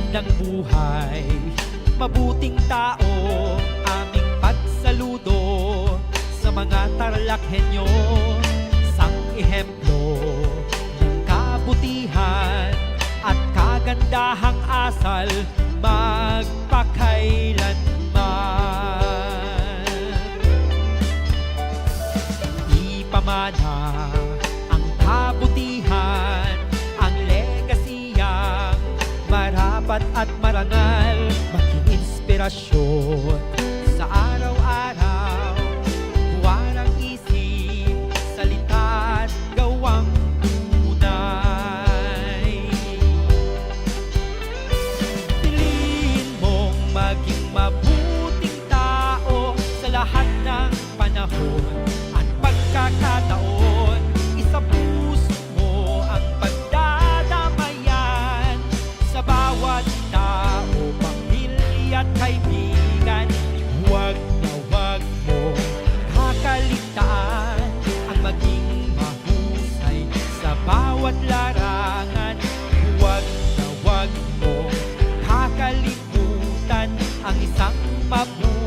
ng buhay. Mabuting tao, aming pagsaludo sa mga tarlakhenyo, sang ehemplo ng kabutihan at kagandahang asal magpakailanman. Ipamana ang kabutihan, ang legasiyang marapat at marangal, maging inspirasyon sa araw-araw, buwarang isip, salita't gawang tunay. Piliin mong maging mabuting tao sa lahat ng panahon at pagkakataon. Isapuso mo ang pagdadamayan sa bawat tao, pamilya at kaibigan. Huwag na huwag mo kakaligtaan ang maging mahusay sa bawat larangan. Huwag na huwag mo kakalimutan ang isang mabuhay